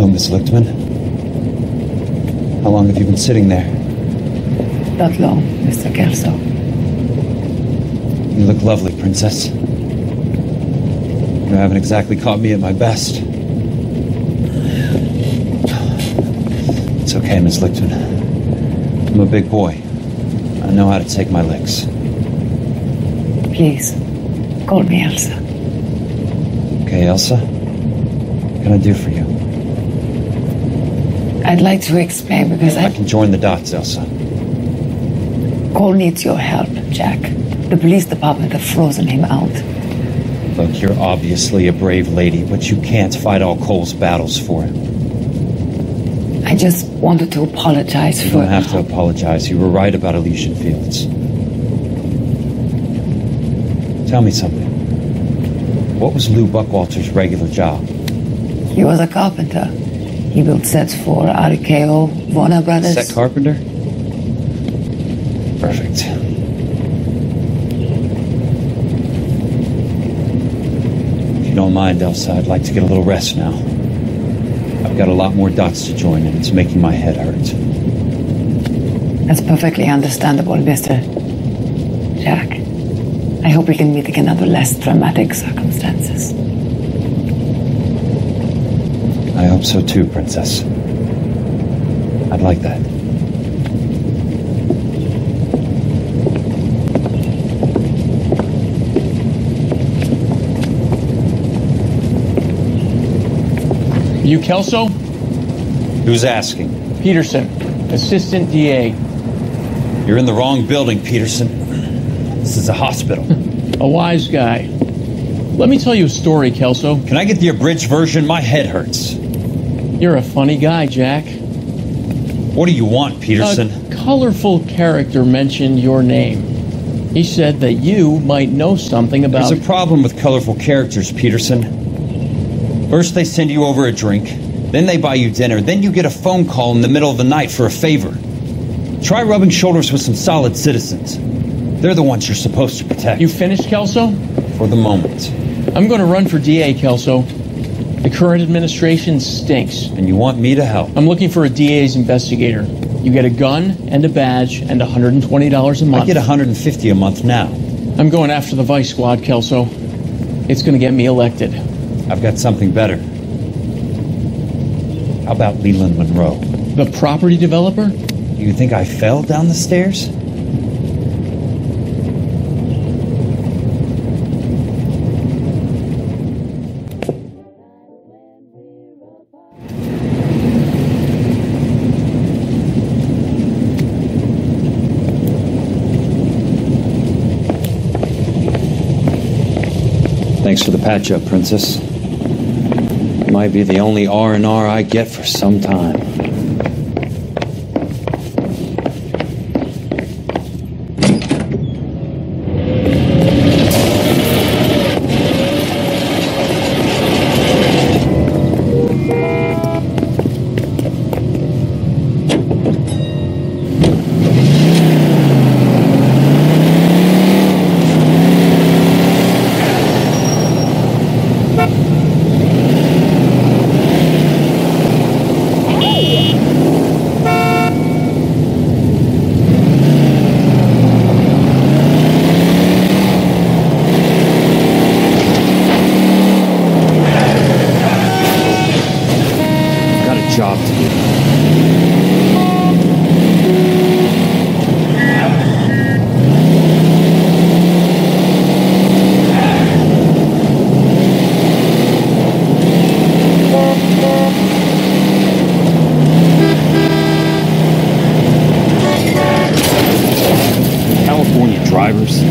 Hello, Miss Lichtman. How long have you been sitting there? Not long, Mr. Kelso. You look lovely, Princess. You haven't exactly caught me at my best. It's okay, Miss Lichtman. I'm a big boy. I know how to take my licks. Please, call me Elsa. Okay, Elsa? What can I do for you? I'd like to explain because I can join the dots, Elsa. Cole needs your help, Jack. The police department have frozen him out. Look, you're obviously a brave lady, but you can't fight all Cole's battles for him. I just wanted to apologize You for... don't have to apologize. You were right about Elysian Fields. Tell me something. What was Lou Buckwalter's regular job? He was a carpenter. He built sets for RKO, Warner Brothers. Set carpenter? Perfect. If you don't mind, Elsa, I'd like to get a little rest now. I've got a lot more dots to join, and it's making my head hurt. That's perfectly understandable, Mr. Jack. I hope we can meet again under less dramatic circumstances. I hope so too, Princess. I'd like that. You Kelso? Who's asking? Peterson, Assistant DA. You're in the wrong building, Peterson. This is a hospital. A wise guy. Let me tell you a story, Kelso. Can I get the abridged version? My head hurts. You're a funny guy, Jack. What do you want, Peterson? A colorful character mentioned your name. He said that you might know something about... There's a problem with colorful characters, Peterson. First they send you over a drink, then they buy you dinner, then you get a phone call in the middle of the night for a favor. Try rubbing shoulders with some solid citizens. They're the ones you're supposed to protect. You finished, Kelso? For the moment. I'm going to run for DA, Kelso. The current administration stinks. And you want me to help? I'm looking for a DA's investigator. You get a gun and a badge and $120 a month. I get $150 a month now. I'm going after the Vice Squad, Kelso. It's going to get me elected. I've got something better. How about Leland Monroe? The property developer? Do you think I fell down the stairs? Thanks for the patch-up, Princess. Might be the only R&R I get for some time. Job to do. California drivers.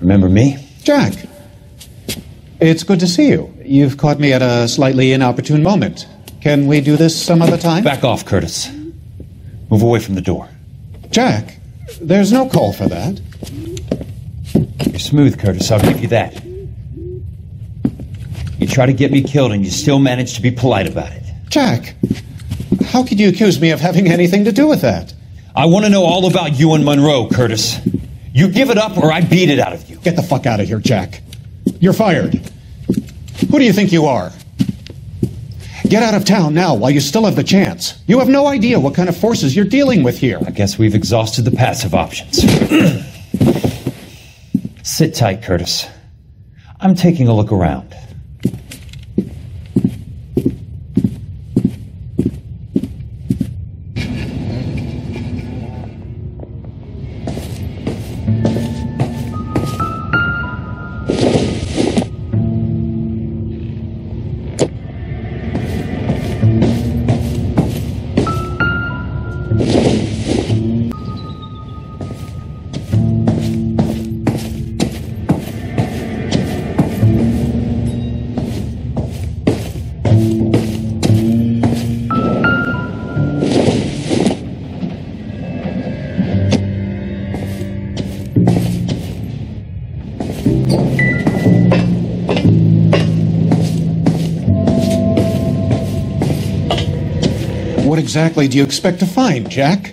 Remember me? Jack, it's good to see you. You've caught me at a slightly inopportune moment. Can we do this some other time? Back off, Curtis. Move away from the door. Jack, there's no call for that. You're smooth, Curtis, I'll give you that. You try to get me killed and you still manage to be polite about it. Jack, how could you accuse me of having anything to do with that? I want to know all about you and Monroe, Curtis. You give it up or I beat it out of you. Get the fuck out of here, Jack. You're fired. Who do you think you are? Get out of town now while you still have the chance. You have no idea what kind of forces you're dealing with here. I guess we've exhausted the passive options. Sit tight, Curtis. I'm taking a look around. What exactly do you expect to find, Jack?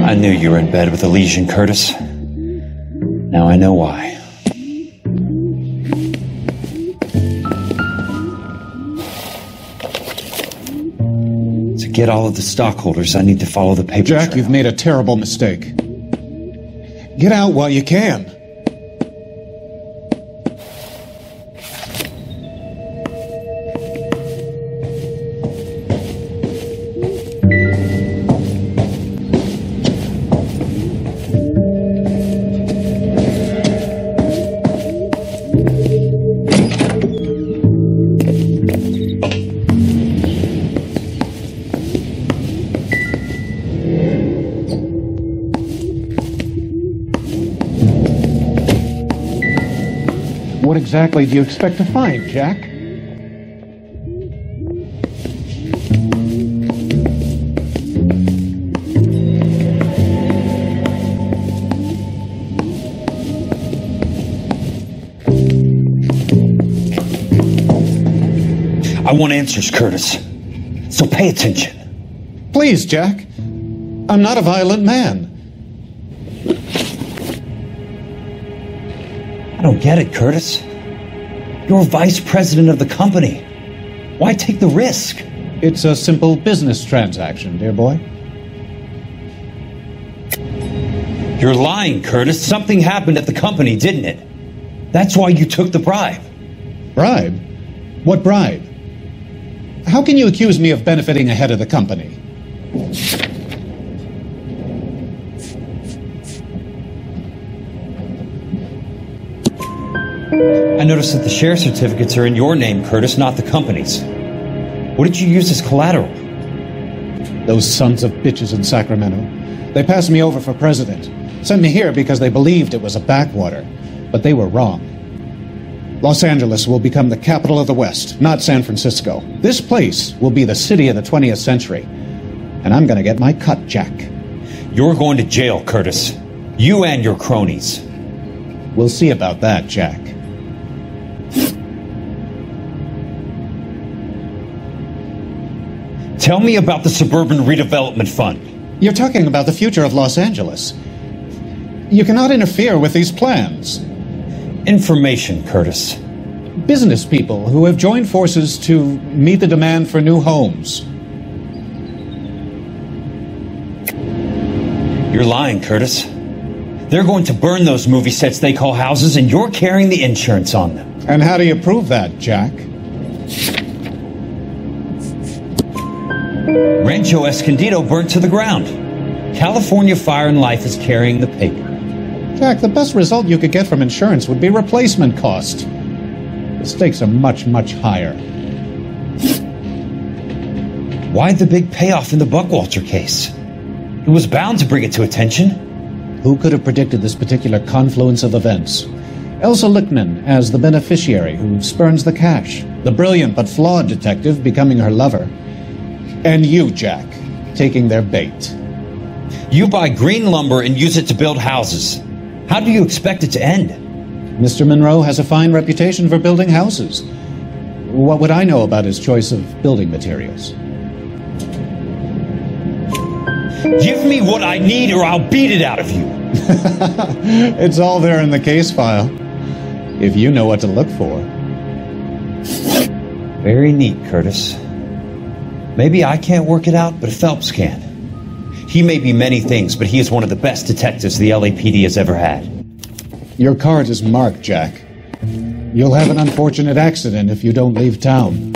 I knew you were in bed with a lesion, Curtis. Now I know why. To get all of the stockholders, I need to follow the paper Jack, trail. you've made a terrible mistake. Get out while you can. What exactly do you expect to find, Jack? I want answers, Curtis. So pay attention. Please, Jack. I'm not a violent man. I don't get it, Curtis. You're vice president of the company. Why take the risk? It's a simple business transaction, dear boy. You're lying, Curtis. Something happened at the company, didn't it? That's why you took the bribe. Bribe? What bribe? How can you accuse me of benefiting ahead of the company? I noticed that the share certificates are in your name, Curtis, not the company's. What did you use as collateral? Those sons of bitches in Sacramento. They passed me over for president. Sent me here because they believed it was a backwater. But they were wrong. Los Angeles will become the capital of the West, not San Francisco. This place will be the city of the 20th century. And I'm gonna get my cut, Jack. You're going to jail, Curtis. You and your cronies. We'll see about that, Jack. Tell me about the Suburban Redevelopment Fund. You're talking about the future of Los Angeles. You cannot interfere with these plans. Information, Curtis. Business people who have joined forces to meet the demand for new homes. You're lying, Curtis. They're going to burn those movie sets they call houses, and you're carrying the insurance on them. And how do you prove that, Jack? Rancho Escondido burnt to the ground. California Fire and Life is carrying the paper. Jack, the best result you could get from insurance would be replacement cost. The stakes are much, much higher. Why the big payoff in the Buckwalter case? It was bound to bring it to attention. Who could have predicted this particular confluence of events? Elsa Lichtman as the beneficiary who spurns the cash. The brilliant but flawed detective becoming her lover. And you, Jack, taking their bait. You buy green lumber and use it to build houses. How do you expect it to end? Mr. Monroe has a fine reputation for building houses. What would I know about his choice of building materials? Give me what I need or I'll beat it out of you. It's all there in the case file. If you know what to look for. Very neat, Curtis. Maybe I can't work it out, but Phelps can. He may be many things, but he is one of the best detectives the LAPD has ever had. Your card is marked, Jack. You'll have an unfortunate accident if you don't leave town.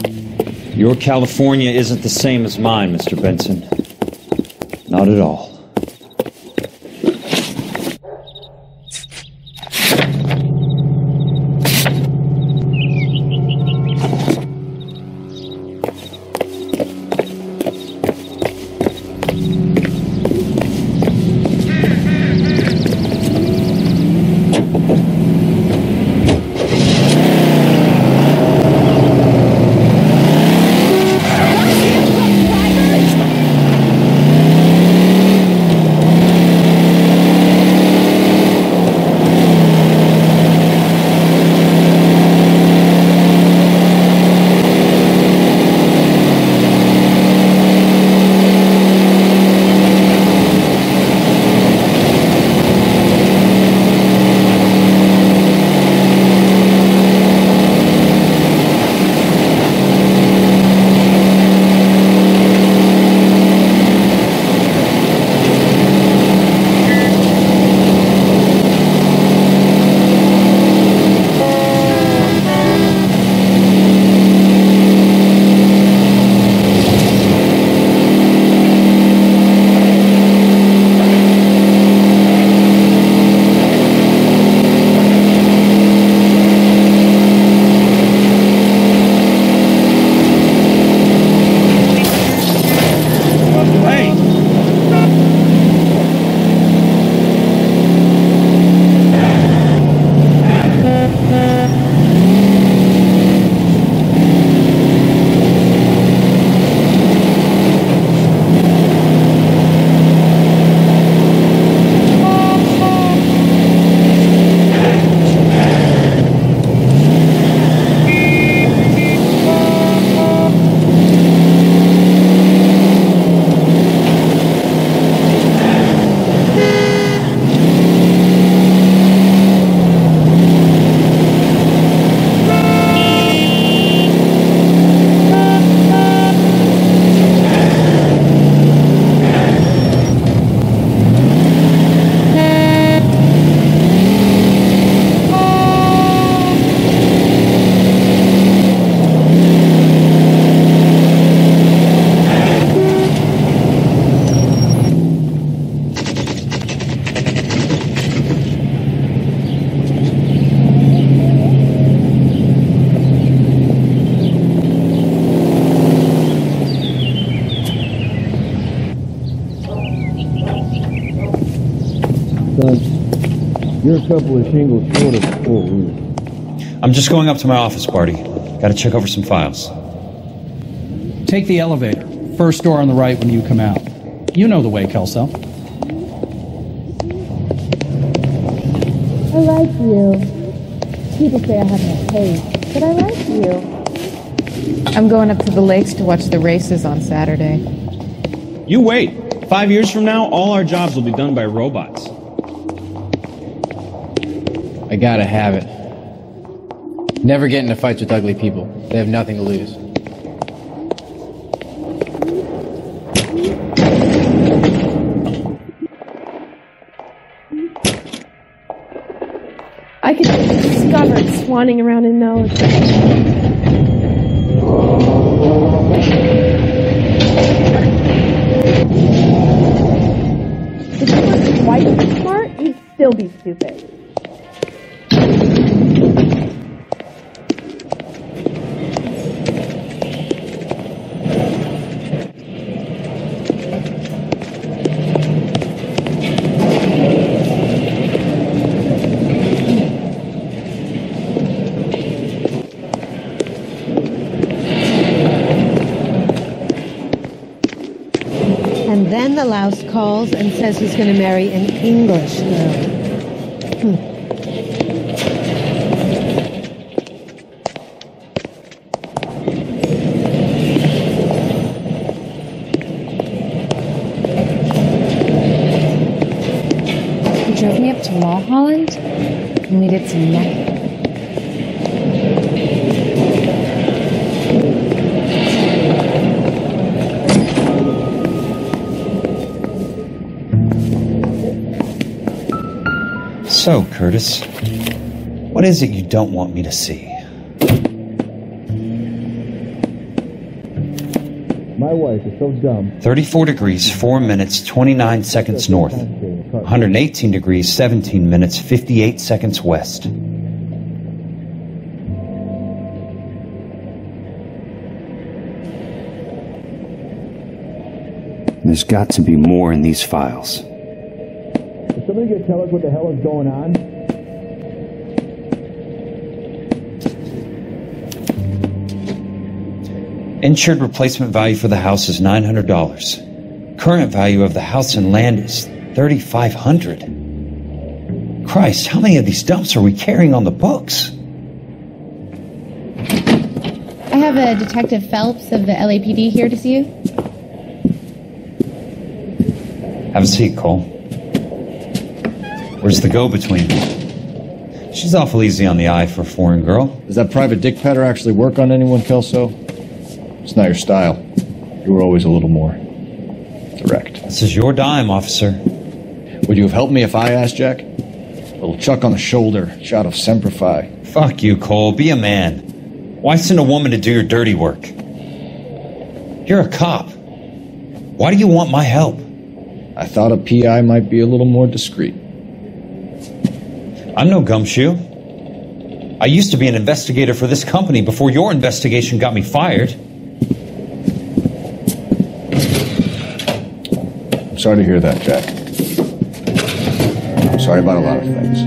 Your California isn't the same as mine, Mr. Benson. Not at all. You're a couple of shingles short of a full roof. I'm just going up to my office, Barty. Gotta check over some files. Take the elevator. First door on the right when you come out. You know the way, Kelso. I like you. People say I have no taste, but I like you. I'm going up to the lakes to watch the races on Saturday. You wait. 5 years from now, all our jobs will be done by robots. I gotta have it. Never get into fights with ugly people. They have nothing to lose. I could be discovered swanning around in those. tried to be smart, you'd still be stupid. And then the louse calls and says he's going to marry an English girl. He drove me up to Mulholland, and we did some necking. So, Curtis, what is it you don't want me to see? My wife is so dumb. 34 degrees, 4 minutes, 29 seconds north. 118 degrees, 17 minutes, 58 seconds west. There's got to be more in these files. Is somebody going to tell us what the hell is going on? Insured replacement value for the house is $900. Current value of the house and land is $3,500. Christ, how many of these dumps are we carrying on the books? I have a Detective Phelps of the LAPD here to see you. Have a seat, Cole. Where's the go-between? She's awful easy on the eye for a foreign girl. Does that private dick petter actually work on anyone, Kelso? It's not your style. You were always a little more direct. This is your dime, officer. Would you have helped me if I asked, Jack? A little chuck on the shoulder, shot of Semper Fi. Fuck you, Cole. Be a man. Why send a woman to do your dirty work? You're a cop. Why do you want my help? I thought a PI might be a little more discreet. I'm no gumshoe. I used to be an investigator for this company before your investigation got me fired. I'm sorry to hear that, Jack. I'm sorry about a lot of things.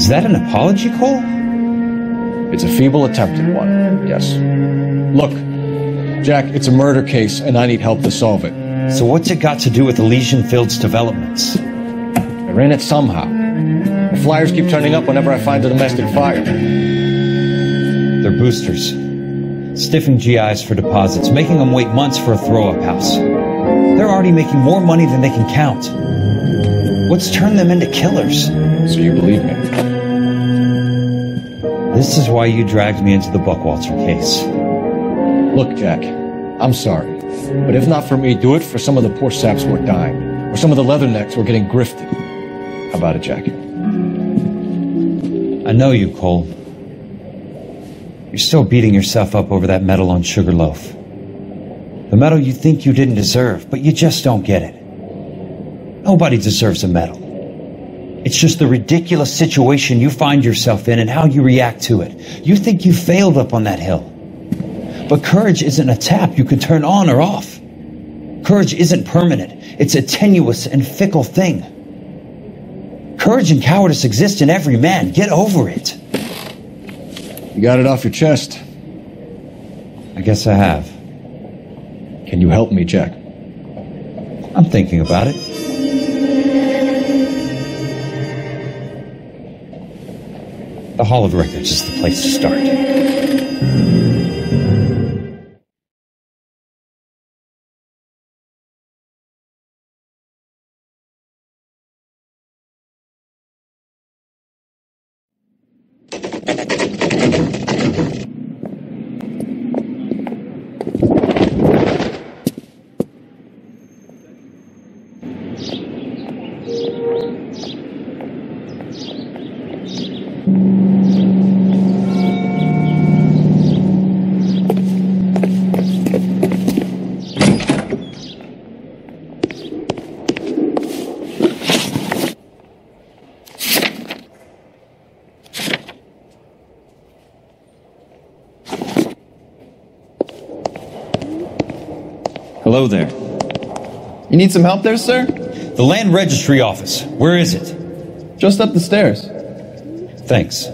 Is that an apology, Cole? It's a feeble attempt at one, yes. Look, Jack, it's a murder case, and I need help to solve it. So what's it got to do with Elysian Fields developments? I ran it somehow. The flyers keep turning up whenever I find a domestic fire. They're boosters. Stiffing GIs for deposits, making them wait months for a throw-up house. They're already making more money than they can count. What's turned them into killers? So you believe me? This is why you dragged me into the Buckwalter case. Look, Jack, I'm sorry. But if not for me, do it for some of the poor saps who are dying. Or some of the leathernecks who are getting grifted. How about it, Jack? I know you, Cole. You're still beating yourself up over that medal on Sugarloaf. The medal you think you didn't deserve, but you just don't get it. Nobody deserves a medal. It's just the ridiculous situation you find yourself in and how you react to it. You think you failed up on that hill. But courage isn't a tap you can turn on or off. Courage isn't permanent. It's a tenuous and fickle thing. Courage and cowardice exist in every man. Get over it. You got it off your chest. I guess I have. Can you help me, Jack? I'm thinking about it. The Hall of Records is the place to start. Hello there. You need some help there, sir? The land registry office. Where is it? Just up the stairs. Thanks.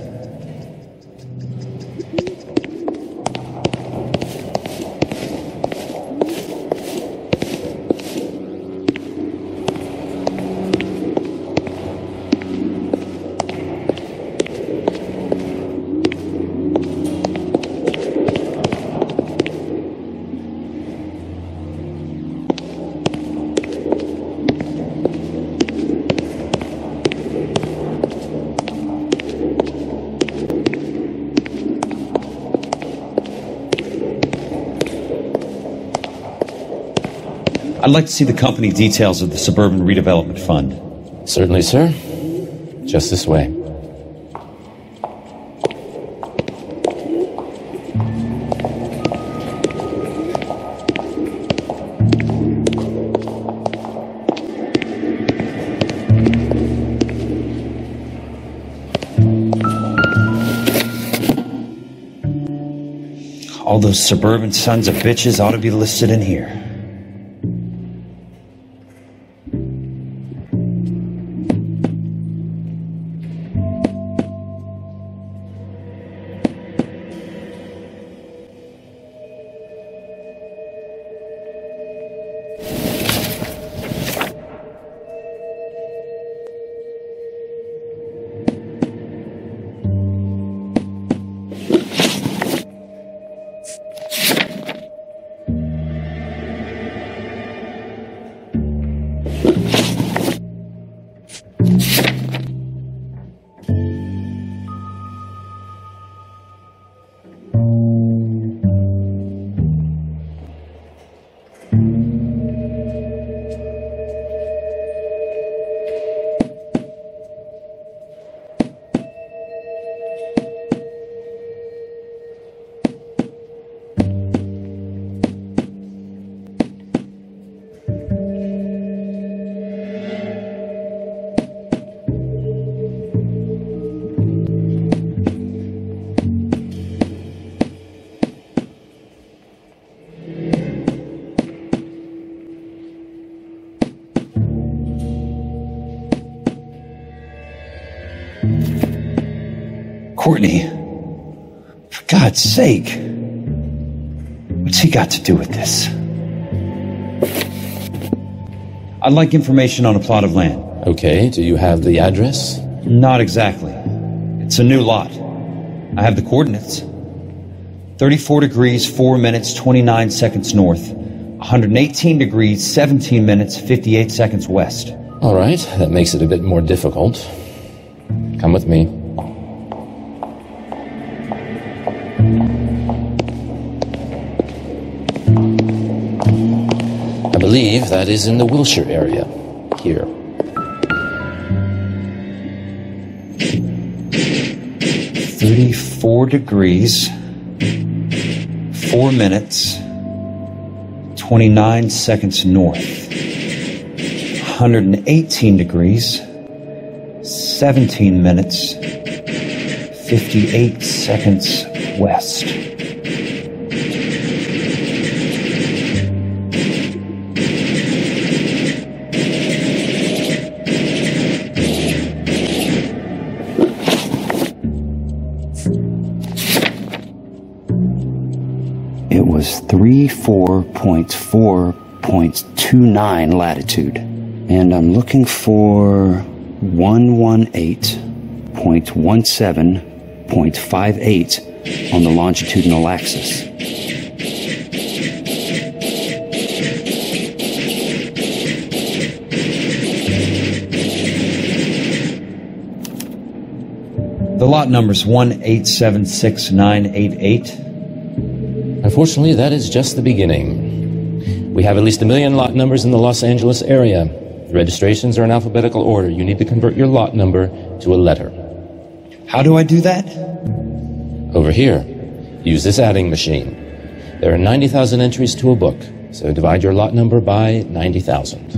I'd like to see the company details of the Suburban Redevelopment Fund. Certainly, sir. Just this way. All those suburban sons of bitches ought to be listed in here. Courtney, for God's sake, what's he got to do with this? I'd like information on a plot of land. Okay, do you have the address? Not exactly. It's a new lot. I have the coordinates. 34 degrees, 4 minutes, 29 seconds north. 118 degrees, 17 minutes, 58 seconds west. All right, that makes it a bit more difficult. Come with me. I believe that is in the Wilshire area. Here. "34 degrees, 4 minutes, 29 seconds north. 118 degrees, 17 minutes, 58 seconds west." It was 34.4.29 latitude, and I'm looking for 118.17.58 on the longitudinal axis. The lot number's 1876988. Unfortunately, that is just the beginning. We have at least 1 million lot numbers in the Los Angeles area. The registrations are in alphabetical order. You need to convert your lot number to a letter. How do I do that? Over here. Use this adding machine. There are 90,000 entries to a book, so divide your lot number by 90,000.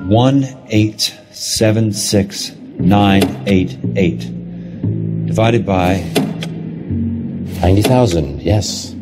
One 1876988 divided by 90,000, yes.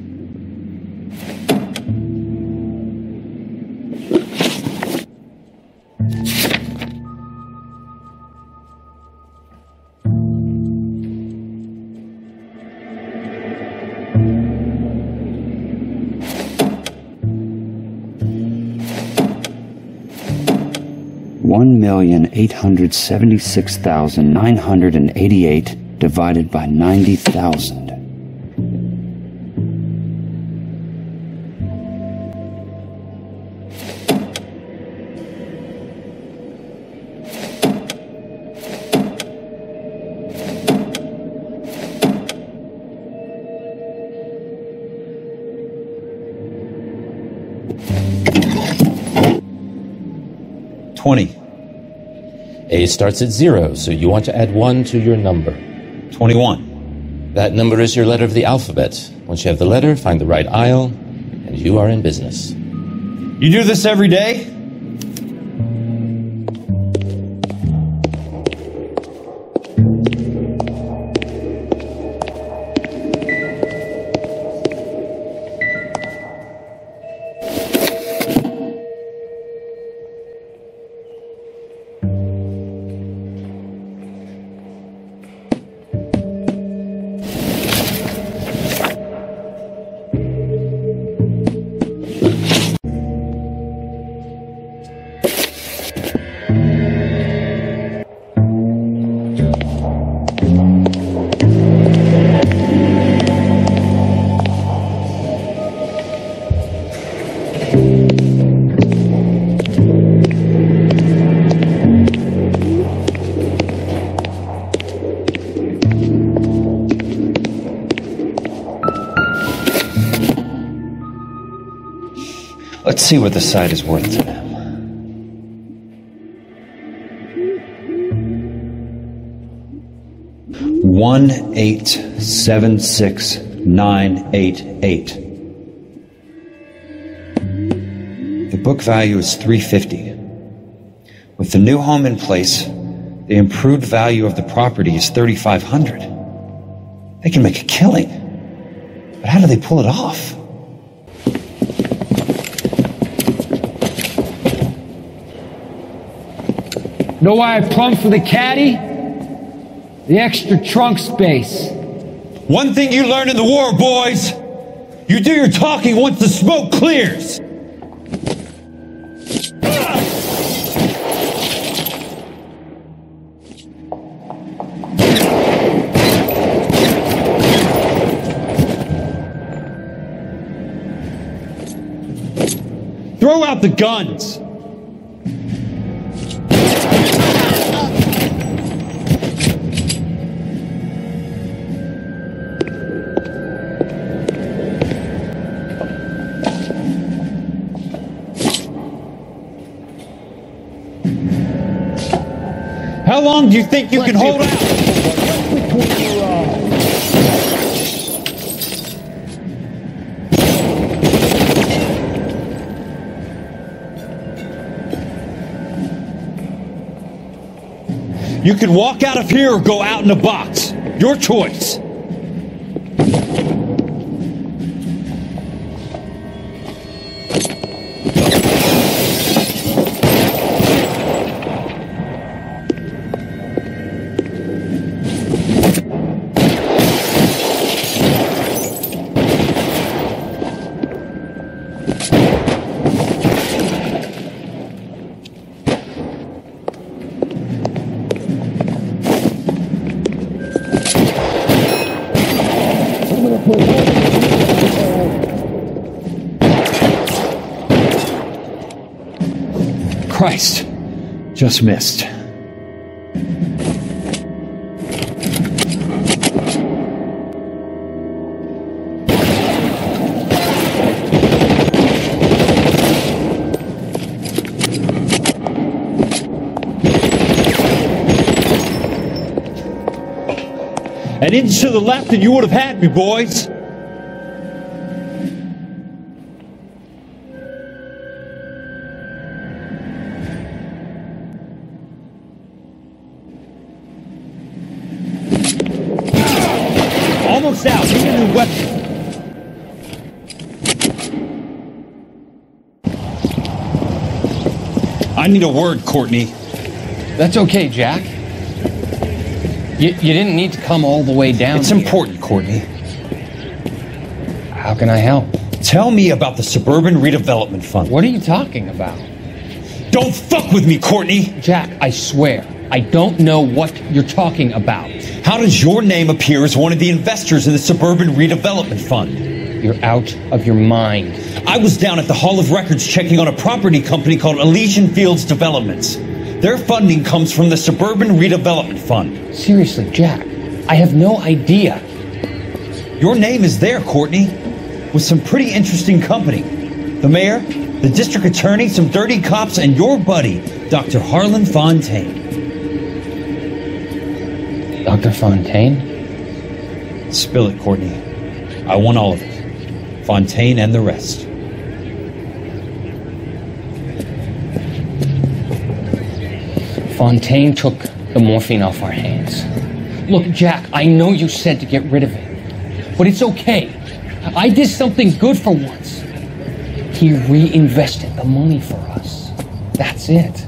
$1,876,988 divided by 90,000. A starts at 0, so you want to add 1 to your number. 21. That number is your letter of the alphabet. Once you have the letter, find the right aisle, and you are in business. You do this every day? Let's see what the site is worth to them. $1,876,988. The book value is $350. With the new home in place, the improved value of the property is $3,500. They can make a killing. But how do they pull it off? Know why I plumbed for the caddy? The extra trunk space. One thing you learn in the war, boys. You do your talking once the smoke clears. Throw out the guns. How long do you think you can hold out? You can walk out of here or go out in a box. Your choice. Christ, just missed. An inch to the left and you would have had me, boys. almost out. Need a new weapon. I need a word, Courtney. That's okay, Jack. You didn't need to come all the way down It's here. important, Courtney. How can I help? Tell me about the Suburban Redevelopment Fund. What are you talking about? Don't fuck with me, Courtney! Jack, I swear, I don't know what you're talking about. How does your name appear as one of the investors in the Suburban Redevelopment Fund? You're out of your mind. I was down at the Hall of Records checking on a property company called Elysian Fields Developments. Their funding comes from the Suburban Redevelopment Fund. Seriously, Jack, I have no idea. Your name is there, Courtney, with some pretty interesting company. The mayor, the district attorney, some dirty cops, and your buddy, Dr. Harlan Fontaine. Dr. Fontaine? Spill it, Courtney. I want all of it. Fontaine and the rest. Fontaine took the morphine off our hands. Look, Jack, I know you said to get rid of it, but it's okay. I did something good for once. He reinvested the money for us. That's it.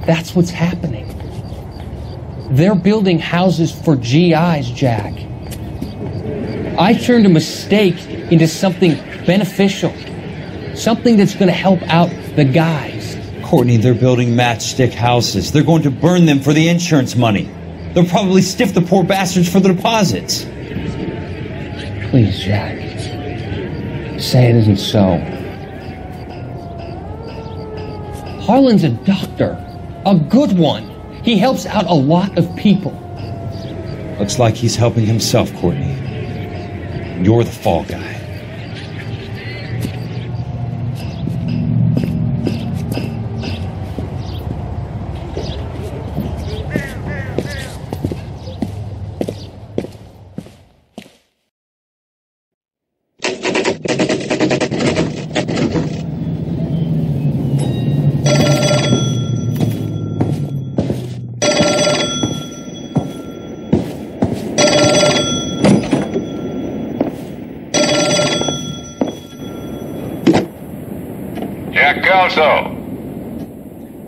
That's what's happening. They're building houses for GIs, Jack. I turned a mistake into something beneficial. Something that's going to help out the guys. Courtney, they're building matchstick houses. They're going to burn them for the insurance money. They'll probably stiff the poor bastards for the deposits. Please, Jack. Say it isn't so. Harlan's a doctor. A good one. He helps out a lot of people. Looks like he's helping himself, Courtney. You're the fall guy.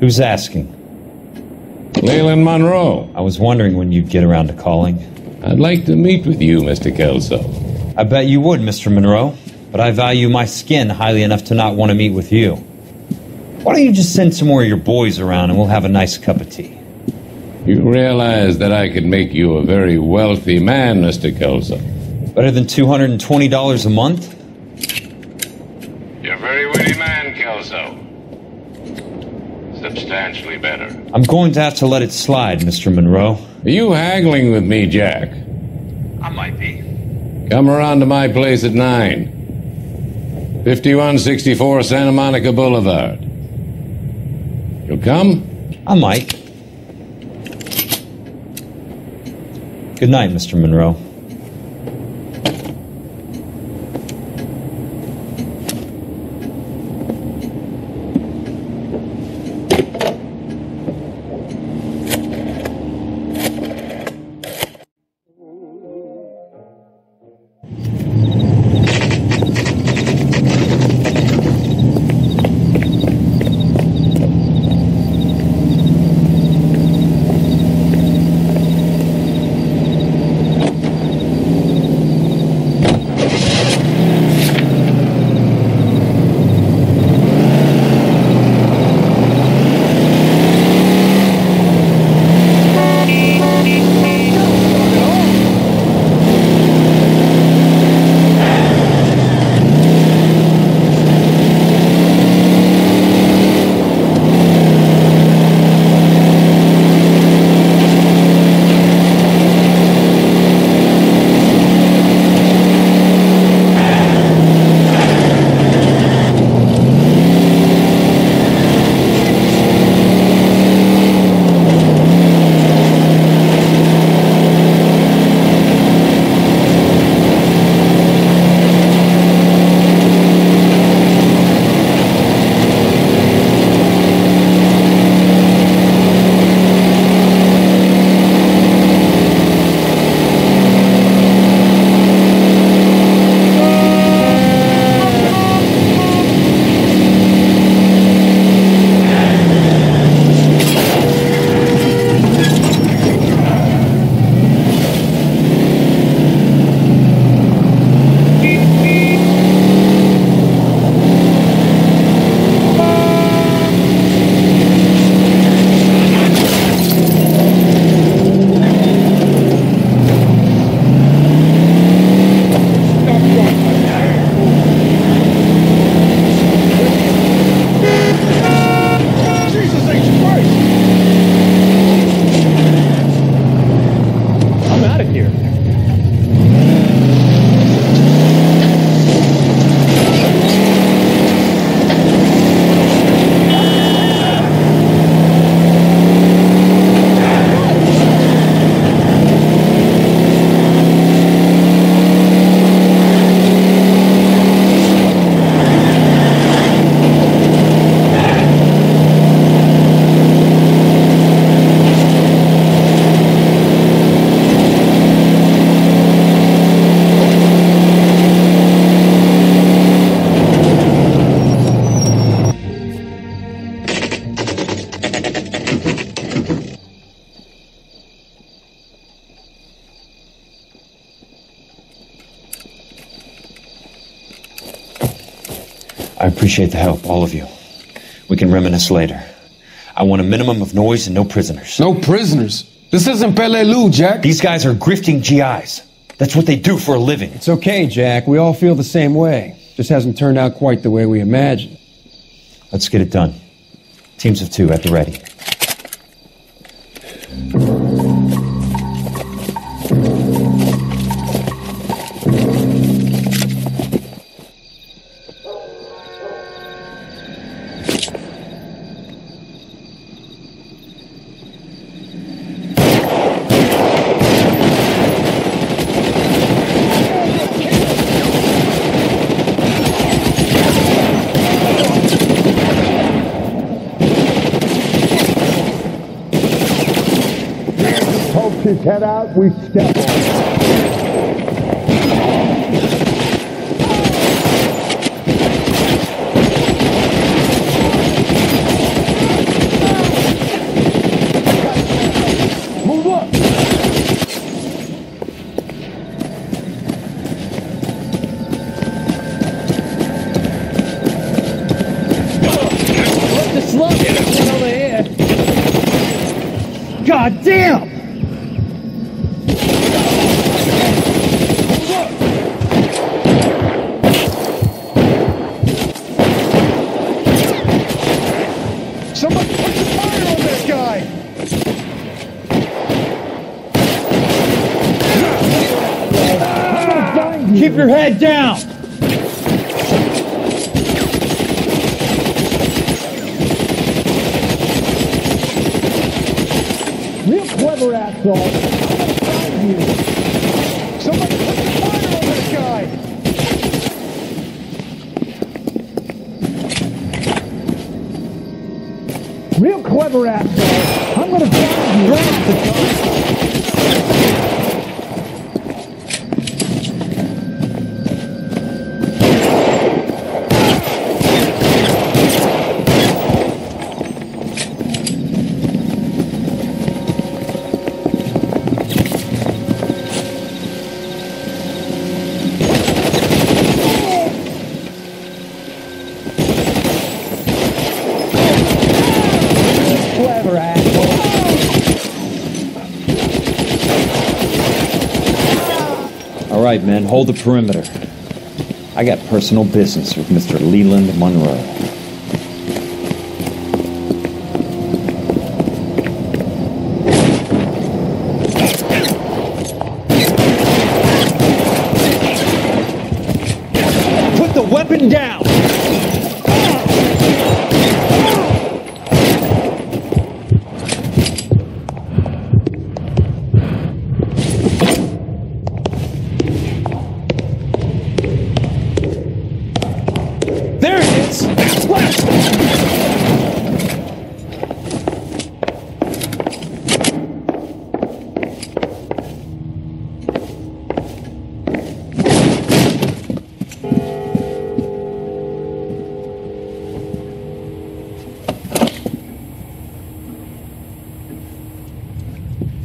Who's asking? Leland Monroe. I was wondering when you'd get around to calling. I'd like to meet with you, Mr. Kelso. I bet you would, Mr. Monroe. But I value my skin highly enough to not want to meet with you. Why don't you just send some more of your boys around and we'll have a nice cup of tea? You realize that I could make you a very wealthy man, Mr. Kelso. Better than $220 a month? You're a very witty man, Kelso. Substantially better. I'm going to have to let it slide, Mr. Monroe. Are you haggling with me, Jack? I might be. Come around to my place at 9. 5164 Santa Monica Boulevard. You'll come? I might. Good night, Mr. Monroe. I appreciate the help, all of you. We can reminisce later. I want a minimum of noise and no prisoners. No prisoners? This isn't Peleliu, Jack. These guys are grifting GIs. That's what they do for a living. It's okay, Jack. We all feel the same way. Just hasn't turned out quite the way we imagined. Let's get it done. Teams of 2 at the ready. His head out, we step on it. Move up! What's the slug over here? God damn! Keep your head down! Real clever asshole. I'm gonna find you. Somebody put the fire on that guy! Real clever asshole. I'm gonna find you. All right, men, hold the perimeter. I got personal business with Mr. Leland Monroe. Put the weapon down!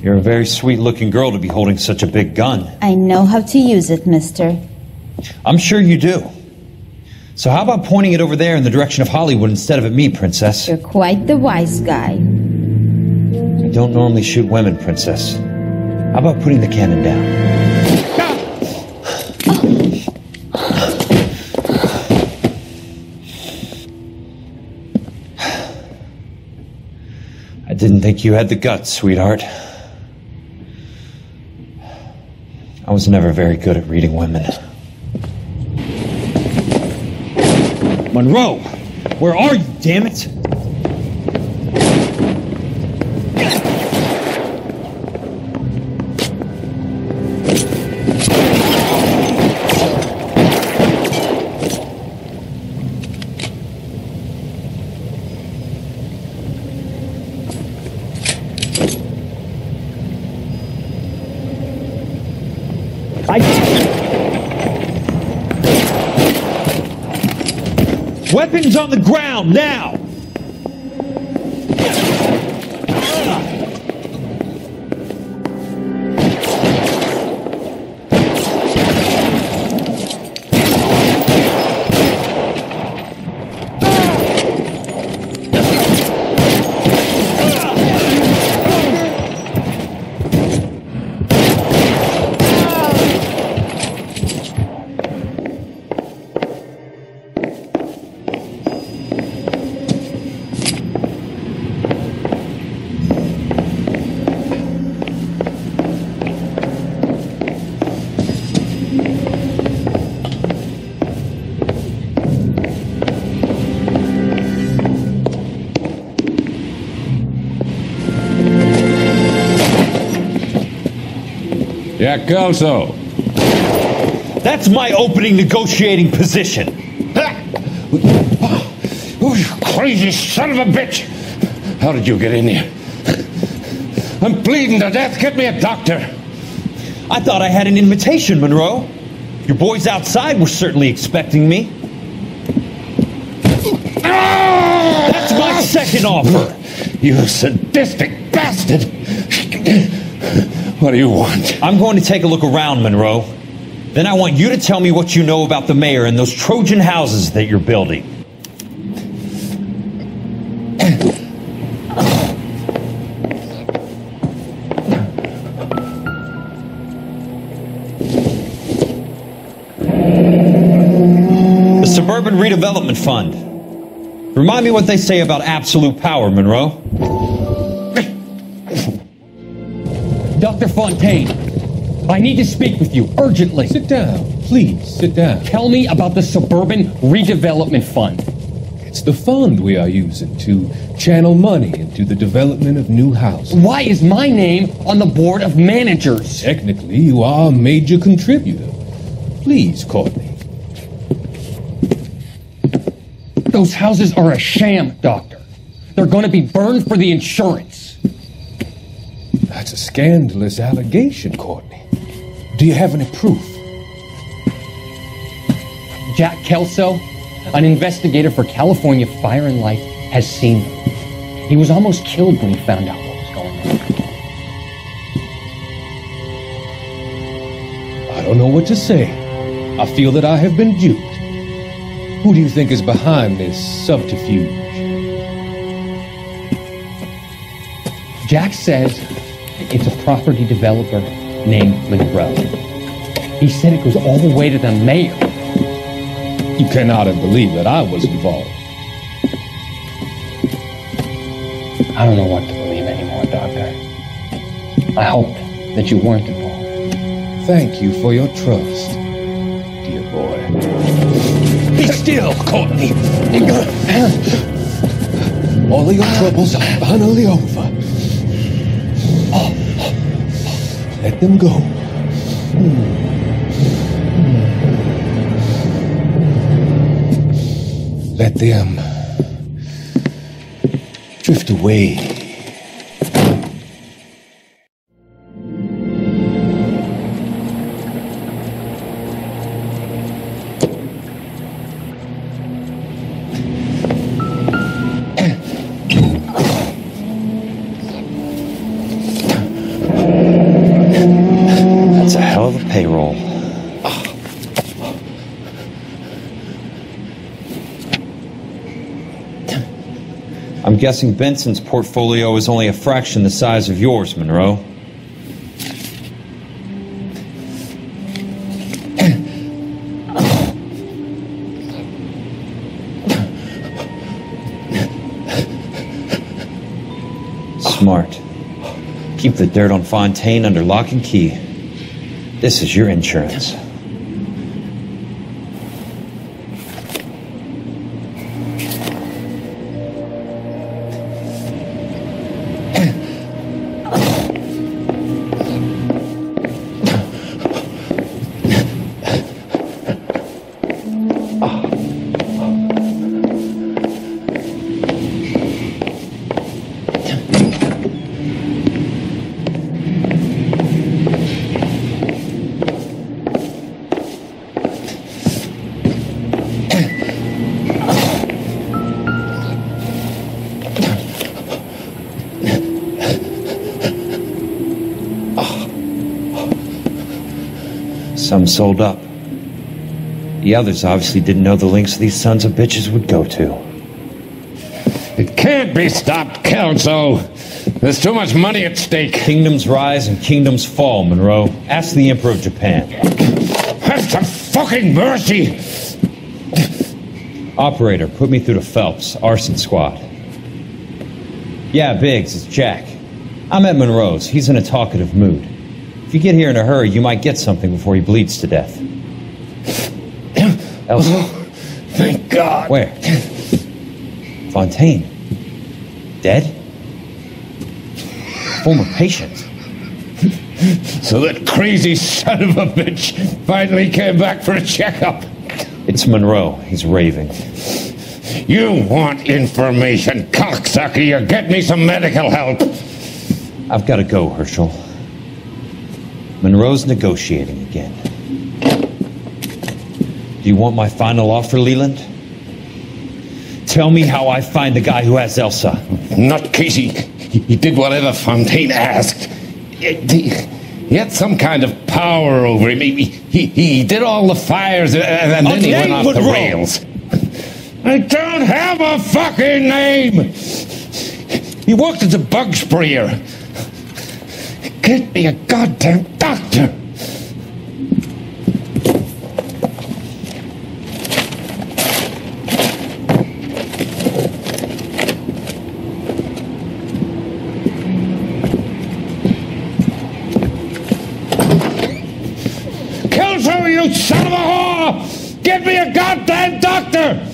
You're a very sweet-looking girl to be holding such a big gun. I know how to use it, mister. I'm sure you do. So how about pointing it over there in the direction of Hollywood instead of at me, Princess? You're quite the wise guy. I don't normally shoot women, Princess. How about putting the cannon down? I didn't think you had the guts, sweetheart. I was never very good at reading women. Monroe! Where are you, damn it? Weapons on the ground, now! Jack Kelso. That's my opening negotiating position. Oh, you crazy son of a bitch! How did you get in here? I'm bleeding to death. Get me a doctor. I thought I had an invitation, Monroe. Your boys outside were certainly expecting me. That's my second offer. You sadistic bastard! What do you want? I'm going to take a look around, Monroe. Then I want you to tell me what you know about the mayor and those Trojan houses that you're building. The Suburban Redevelopment Fund. Remind me what they say about absolute power, Monroe. Dr. Fontaine, I need to speak with you urgently. Sit down. Please, sit down. Tell me about the Suburban Redevelopment Fund. It's the fund we are using to channel money into the development of new houses. Why is my name on the board of managers? Technically, you are a major contributor. Please, Courtney. Those houses are a sham, Doctor. They're going to be burned for the insurance. That's a scandalous allegation, Courtney. Do you have any proof? Jack Kelso, an investigator for California Fire and Life, has seen them. He was almost killed when he found out what was going on. I don't know what to say. I feel that I have been duped. Who do you think is behind this subterfuge? Jack says it's a property developer named Monroe. He said it goes all the way to the mayor. You cannot have believed that I was involved. I don't know what to believe anymore, Doctor. I hope that you weren't involved. Thank you for your trust, dear boy. Be still, Courtney. All of your troubles are finally over. Let them go. Let them drift away. That's a hell of a payroll. I'm guessing Benson's portfolio is only a fraction the size of yours, Monroe. Smart. Keep the dirt on Fontaine under lock and key. This is your insurance. Some sold up. The others obviously didn't know the lengths these sons of bitches would go to. It can't be stopped, Kelso. There's too much money at stake. Kingdoms rise and kingdoms fall, Monroe. Ask the Emperor of Japan. Have some fucking mercy! Operator, put me through to Phelps, arson squad. Yeah, Biggs, it's Jack. I'm at Monroe's. He's in a talkative mood. If you get here in a hurry, you might get something before he bleeds to death. Elsa? Oh, thank God. Where? Fontaine. Dead? Former patient. So that crazy son of a bitch finally came back for a checkup. It's Monroe. He's raving. You want information, cocksucker. You get me some medical help. I've got to go, Herschel. Monroe's negotiating again. Do you want my final offer, Leland? Tell me how I find the guy who has Elsa. Not Casey. He did whatever Fontaine asked. He had some kind of power over him. He did all the fires and then he went off the rails. I don't have a fucking name! He worked as a bug sprayer. Get me a goddamn doctor! Kill her, you son of a whore! Get me a goddamn doctor!